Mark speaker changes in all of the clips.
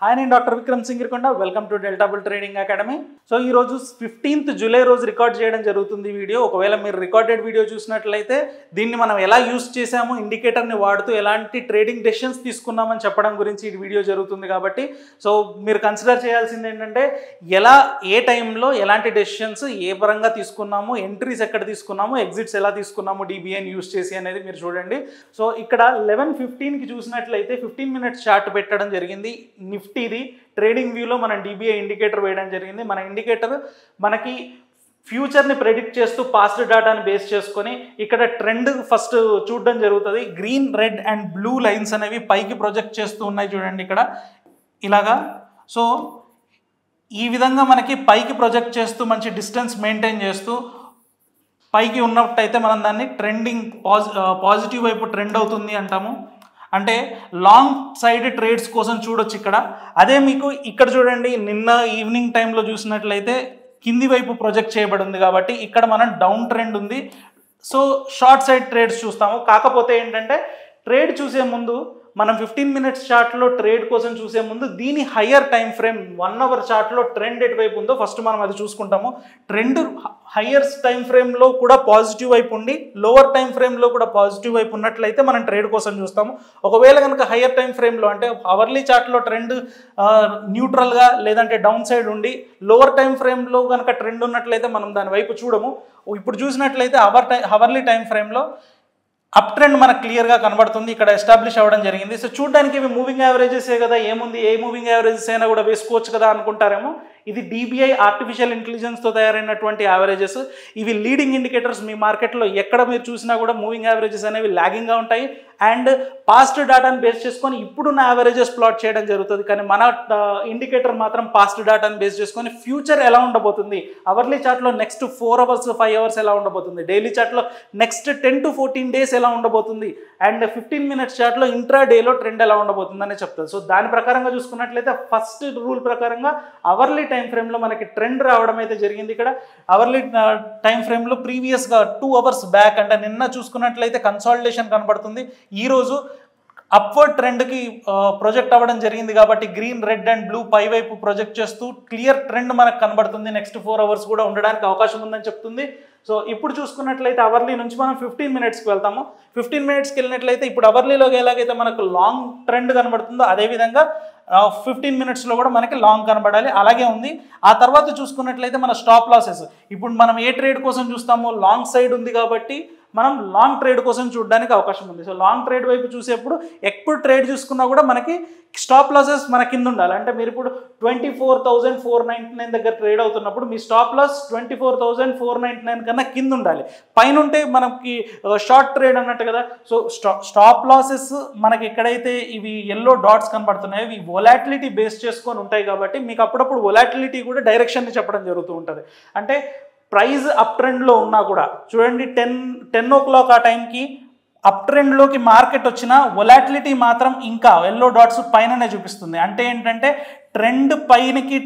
Speaker 1: Hi, నేను doctor Vikram Singirkonda. Welcome to delta bull trading academy. So ఈరోజు 15th July రోజు record చేయడం జరుగుతుంది వీడియో. ఒకవేళ మీరు రికార్డెడ్ వీడియో చూసినట్లయితే దీన్ని మనం ఎలా యూస్ చేసాము, ఇండికేటర్ని వాడుతూ ఎలాంటి ట్రేడింగ్ డెసిషన్స్ తీసుకున్నామని చెప్పడం గురించి ఈ వీడియో జరుగుతుంది. కాబట్టి సో మీరు కన్సిడర్ చేయాల్సింది ఏంటంటే ఏ టైంలో ఎలాంటి డెసిషన్స్ ఏ పరంగా తీసుకున్నాము, ఎంట్రీస్ ఎక్కడ తీసుకున్నాము, ఎగ్జిట్స్ ఎలా తీసుకున్నాము డిబిఐని యూస్ చేసి అనేది మీరు చూడండి. సో ఇక్కడ 11:15కి చూసినట్లయితే 15 minutes చార్ట్ పెట్టడం జరిగింది. నిఫ్టీది ట్రేడింగ్ వ్యూలో మనం డిబిఐ ఇండికేటర్ వేయడం జరిగింది. మన ఇండికేటర్ మనకి ఫ్యూచర్ని ప్రెడిక్ట్ చేస్తూ పాస్ట్ డేటాని బేస్ చేసుకొని ఇక్కడ ట్రెండ్ ఫస్ట్ చూడడం జరుగుతుంది. Green, red and blue lines అనేవి పైకి ప్రొజెక్ట్ చేస్తూ ఉన్నాయి చూడండి ఇక్కడ ఇలాగా. సో ఈ విధంగా మనకి పైకి ప్రొజెక్ట్ చేస్తూ మంచి డిస్టెన్స్ మెయింటైన్ చేస్తూ పైకి ఉన్నట్టయితే మనం దాన్ని ట్రెండింగ్ పాజిటివ్ వైపు ట్రెండ్ అవుతుంది అంటాము. అంటే లాంగ్ సైడ్ ట్రేడ్స్ కోసం చూడొచ్చు ఇక్కడ. అదే మీకు ఇక్కడ చూడండి, నిన్న ఈవినింగ్ టైంలో చూసినట్లయితే కింది వైపు ప్రొజెక్ట్ చేయబడి ఉంది కాబట్టి ఇక్కడ మనం డౌన్ ట్రెండ్ ఉంది. సో షార్ట్ సైడ్ ట్రేడ్స్ చూస్తాము. కాకపోతే ఏంటంటే ట్రేడ్ చూసే ముందు మనం 15 minutes చార్ట్లో ట్రేడ్ కోసం చూసే ముందు దీని హయ్యర్ టైం ఫ్రేమ్ 1 hour చార్ట్లో ట్రెండ్ ఎటువైపు ఉందో ఫస్ట్ మనం అది చూసుకుంటాము. ట్రెండ్ హయ్యర్ టైం ఫ్రేమ్లో కూడా పాజిటివ్ వైపు ఉండి లోవర్ టైం ఫ్రేమ్లో కూడా పాజిటివ్ వైపు ఉన్నట్లయితే మనం ట్రేడ్ కోసం చూస్తాము. ఒకవేళ కనుక హయ్యర్ టైం ఫ్రేమ్లో అంటే అవర్లీ చార్ట్లో ట్రెండ్ న్యూట్రల్గా లేదంటే డౌన్ సైడ్ ఉండి లోవర్ టైం ఫ్రేమ్లో కనుక ట్రెండ్ ఉన్నట్లయితే మనం దాని వైపు చూడము. ఇప్పుడు చూసినట్లయితే అవర్లీ టైం ఫ్రేమ్లో అప్ ట్రెండ్ మనకు క్లియర్గా కనబడుతుంది, ఇక్కడ ఎస్టాబ్లిష్ అవ్వడం జరిగింది. సో చూడడానికి ఇవి మూవింగ్ యావరేజెసే కదా, ఏముంది ఏ మూవింగ్ యావరేజెస్ అయినా కూడా వేసుకోవచ్చు కదా అనుకుంటారేమో. ఇది డిబిఐ ఆర్టిఫిషియల్ ఇంటెలిజెన్స్తో తయారైనటువంటి యావరేజెస్. ఇవి లీడింగ్ ఇండికేటర్స్. మీ మార్కెట్లో ఎక్కడ మీరు చూసినా కూడా మూవింగ్ యావరేజెస్ అనేవి లాగింగ్గా ఉంటాయి. అండ్ పాస్ట్ డేటాను బేస్ చేసుకొని ఇప్పుడున్న యావరేజెస్ ప్లాట్ చేయడం జరుగుతుంది. కానీ మన ఇండికేటర్ మాత్రం పాస్ట్ డేటాను బేస్ చేసుకొని ఫ్యూచర్ ఎలా ఉండబోతుంది, అవర్లీ చార్ట్లో నెక్స్ట్ 4 hours 5 hours ఎలా ఉండబోతుంది, డైలీ చార్ట్లో నెక్స్ట్ 10 to 14 days ఎలా ఉండబోతుంది, అండ్ 15 minutes చార్ట్లో ఇంట్రా డేలో ట్రెండ్ ఎలా ఉండబోతుంది అని చెప్తుంది. సో దాని ప్రకారంగా చూసుకున్నట్లయితే ఫస్ట్ రూల్ ప్రకారంగా అవర్లీ టైం ఫ్రేమ్లో మనకి ట్రెండ్ రావడం అయితే జరిగింది. ఇక్కడ అవర్లీ టైం ఫ్రేమ్లో ప్రీవియస్గా 2 hours బ్యాక్ అంటే నిన్న చూసుకున్నట్లయితే కన్సాలిడేషన్ కనబడుతుంది. ఈరోజు అప్వర్డ్ ట్రెండ్కి ప్రొజెక్ట్ అవ్వడం జరిగింది కాబట్టి గ్రీన్, రెడ్ అండ్ బ్లూ పై వైపు ప్రొజెక్ట్ చేస్తూ క్లియర్ ట్రెండ్ మనకు కనబడుతుంది. నెక్స్ట్ 4 hours కూడా ఉండడానికి అవకాశం ఉందని చెప్తుంది. సో ఇప్పుడు చూసుకున్నట్లయితే అవర్లీ నుంచి మనం 15 minutesకి వెళ్తాము. 15 minutesకి వెళ్ళినట్లయితే ఇప్పుడు అవర్లీలో ఎలాగైతే మనకు లాంగ్ ట్రెండ్ కనబడుతుందో అదేవిధంగా 15 minutesలో కూడా మనకి లాంగ్ కనబడాలి, అలాగే ఉంది. ఆ తర్వాత చూసుకున్నట్లయితే మన స్టాప్ లాసెస్. ఇప్పుడు మనం ఏ ట్రేడ్ కోసం చూస్తామో లాంగ్ సైడ్ ఉంది కాబట్టి మనం లాంగ్ ట్రేడ్ కోసం చూడడానికి అవకాశం ఉంది. సో లాంగ్ ట్రేడ్ వైపు చూసేప్పుడు ఎప్పుడు ట్రేడ్ చూసుకున్నా కూడా మనకి స్టాప్ లాసెస్ మన కింద ఉండాలి. అంటే మీరు ఇప్పుడు 24,499 దగ్గర ట్రేడ్ అవుతున్నప్పుడు మీ స్టాప్ లాస్ 24,499 కన్నా కింద ఉండాలి. పైన ఉంటే మనకి షార్ట్ ట్రేడ్ అన్నట్టు కదా. సో స్టాప్ లాసెస్ మనకి ఎక్కడైతే ఇవి ఎల్లో డాట్స్ కనబడుతున్నాయో ఇవి వొలాటిలిటీ బేస్ చేసుకొని ఉంటాయి కాబట్టి మీకు అప్పుడప్పుడు వొలాటిలిటీ కూడా డైరెక్షన్ని చెప్పడం జరుగుతూ ఉంటుంది. అంటే ప్రైస్ అప్ ట్రెండ్లో ఉన్నా కూడా చూడండి 10 o'clock ఆ టైంకి అప్ ట్రెండ్లోకి మార్కెట్ వచ్చిన వొలాటిలిటీ మాత్రం ఇంకా ఎల్లో డాట్స్ పైననే చూపిస్తుంది. అంటే ఏంటంటే ట్రెండ్ పైనకి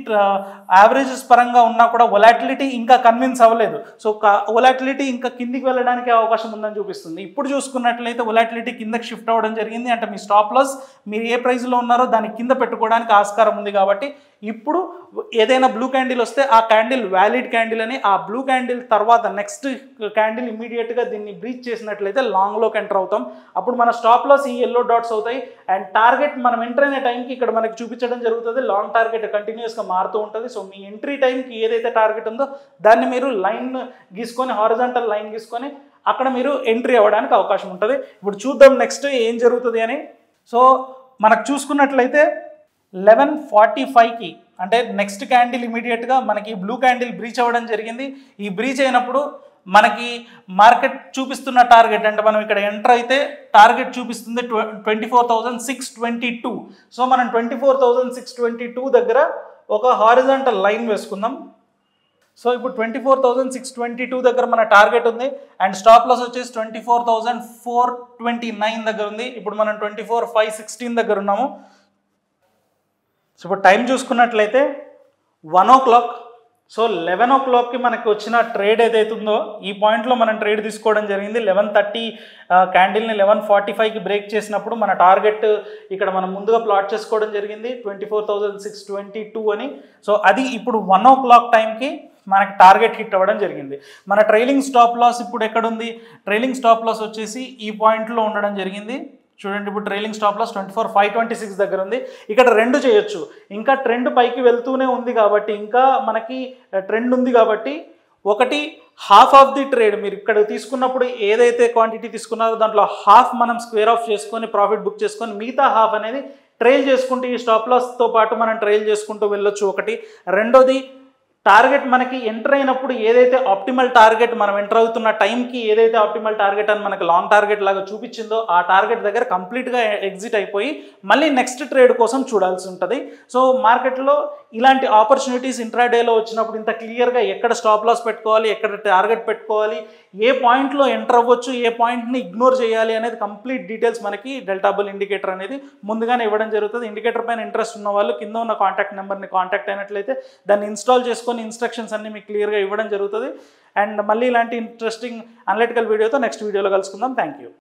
Speaker 1: యావరేజెస్ పరంగా ఉన్నా కూడా వొలాటిలిటీ ఇంకా కన్విన్స్ అవ్వలేదు. సో వొలాటిలిటీ ఇంకా కిందికి వెళ్ళడానికి అవకాశం ఉందని చూపిస్తుంది. ఇప్పుడు చూసుకున్నట్లయితే వొలాటిలిటీ కిందకి షిఫ్ట్ అవ్వడం జరిగింది. అంటే మీ స్టాప్ లాస్ మీరు ఏ ప్రైస్లో ఉన్నారో దాని కింద పెట్టుకోవడానికి ఆస్కారం ఉంది. కాబట్టి ఇప్పుడు ఏదైనా బ్లూ క్యాండిల్ వస్తే ఆ క్యాండిల్ వ్యాలిడ్ క్యాండిల్ అని, ఆ బ్లూ క్యాండిల్ తర్వాత నెక్స్ట్ క్యాండిల్ ఇమీడియట్గా దీన్ని బ్రీచ్ చేసినట్లయితే లాంగ్లోకి ఎంటర్ అవుతాం. అప్పుడు మన స్టాప్ లాస్ ఈ ఎల్లో డాట్స్ అవుతాయి. అండ్ టార్గెట్ మనం ఎంటర్ అయిన టైంకి ఇక్కడ మనకి చూపించడం జరుగుతుంది. లాంగ్ టార్గెట్ కంటిన్యూస్గా మారుతూ ఉంటుంది. సో మీ ఎంట్రీ టైంకి ఏదైతే టార్గెట్ ఉందో దాన్ని మీరు లైన్ గీసుకొని, హారిజాంటల్ లైన్ గీసుకొని అక్కడ మీరు ఎంట్రీ అవ్వడానికి అవకాశం ఉంటుంది. ఇప్పుడు చూద్దాం నెక్స్ట్ ఏం జరుగుతుంది అని. సో మనకు చూసుకున్నట్లయితే 11:45కి అంటే నెక్స్ట్ క్యాండిల్ ఇమీడియట్గా మనకి బ్లూ క్యాండిల్ బ్రీచ్ అవ్వడం జరిగింది. ఈ బ్రీచ్ అయినప్పుడు మనకి మార్కెట్ చూపిస్తున్న టార్గెట్ అంటే మనం ఇక్కడ ఎంటర్ అయితే టార్గెట్ చూపిస్తుంది 24,622. సో మనం 24,622 దగ్గర ఒక హారిజాంటల్ లైన్ వేసుకుందాం. సో ఇప్పుడు 24,622 దగ్గర మన టార్గెట్ ఉంది. అండ్ స్టాప్ లాస్ వచ్చేసి 24,429 దగ్గర ఉంది. ఇప్పుడు మనం 24,516 దగ్గర ఉన్నాము. సో ఇప్పుడు టైం చూసుకున్నట్లయితే 1 o'clock. సో 11 o'clockకి మనకి వచ్చిన ట్రేడ్ ఏదైతే ఉందో ఈ పాయింట్లో మనం ట్రేడ్ తీసుకోవడం జరిగింది. 11:30 క్యాండిల్ని 11:45కి బ్రేక్ చేసినప్పుడు మన టార్గెట్ ఇక్కడ మనం ముందుగా ప్లాట్ చేసుకోవడం జరిగింది 24,622 అని. సో అది ఇప్పుడు 1 o'clock టైంకి మనకి టార్గెట్ హిట్ అవ్వడం జరిగింది. మన ట్రైలింగ్ స్టాప్ లాస్ ఇప్పుడు ఎక్కడుంది? ట్రైలింగ్ స్టాప్ లాస్ వచ్చేసి ఈ పాయింట్లో ఉండడం జరిగింది. చూడండి, ఇప్పుడు ట్రైలింగ్ స్టాప్ లాస్ 24,526 దగ్గర ఉంది. ఇక్కడ రెండు చేయొచ్చు, ఇంకా ట్రెండ్ పైకి వెళ్తూనే ఉంది కాబట్టి, ఇంకా మనకి ట్రెండ్ ఉంది కాబట్టి, ఒకటి హాఫ్ ఆఫ్ ది ట్రేడ్ మీరు ఇక్కడ తీసుకున్నప్పుడు ఏదైతే క్వాంటిటీ తీసుకున్నారో దాంట్లో హాఫ్ మనం స్క్వేర్ ఆఫ్ చేసుకొని ప్రాఫిట్ బుక్ చేసుకొని మిగతా హాఫ్ అనేది ట్రైల్ చేసుకుంటూ ఈ స్టాప్ లాస్తో పాటు మనం ట్రైల్ చేసుకుంటూ వెళ్ళొచ్చు ఒకటి. రెండోది టార్గెట్ మనకి ఎంటర్ అయినప్పుడు ఏదైతే ఆప్టిమల్ టార్గెట్ మనం ఎంటర్ అవుతున్న టైంకి ఏదైతే ఆప్టిమల్ టార్గెట్ అని మనకి లాంగ్ టార్గెట్ లాగా చూపించిందో ఆ టార్గెట్ దగ్గర కంప్లీట్గా ఎగ్జిట్ అయిపోయి మళ్ళీ నెక్స్ట్ ట్రేడ్ కోసం చూడాల్సి ఉంటుంది. సో మార్కెట్లో ఇలాంటి ఆపర్చునిటీస్ ఇంట్రాడేలో వచ్చినప్పుడు ఇంత క్లియర్గా ఎక్కడ స్టాప్ లాస్ పెట్టుకోవాలి, ఎక్కడ టార్గెట్ పెట్టుకోవాలి, ఏ పాయింట్లో ఎంటర్ అవ్వచ్చు, ఏ పాయింట్ని ఇగ్నోర్ చేయాలి అనేది కంప్లీట్ డీటెయిల్స్ మనకి డెల్టా బుల్ ఇండికేటర్ అనేది ముందుగానే ఇవ్వడం జరుగుతుంది. ఇండికేటర్ పైన ఇంట్రెస్ట్ ఉన్న వాళ్ళు కింద ఉన్న కాంటాక్ట్ నెంబర్ని కాంటాక్ట్ అయినట్లయితే దాన్ని ఇన్స్టాల్ చేసుకొని ఇన్స్ట్రక్షన్స్ అన్ని మీకు క్లియర్గా ఇవ్వడం జరుగుతుంది. అండ్ మళ్ళీ ఇలాంటి ఇంట్రెస్టింగ్ అనలిటికల్ వీడియోతో నెక్స్ట్ వీడియోలో కలుసుకుందాం. Thank you.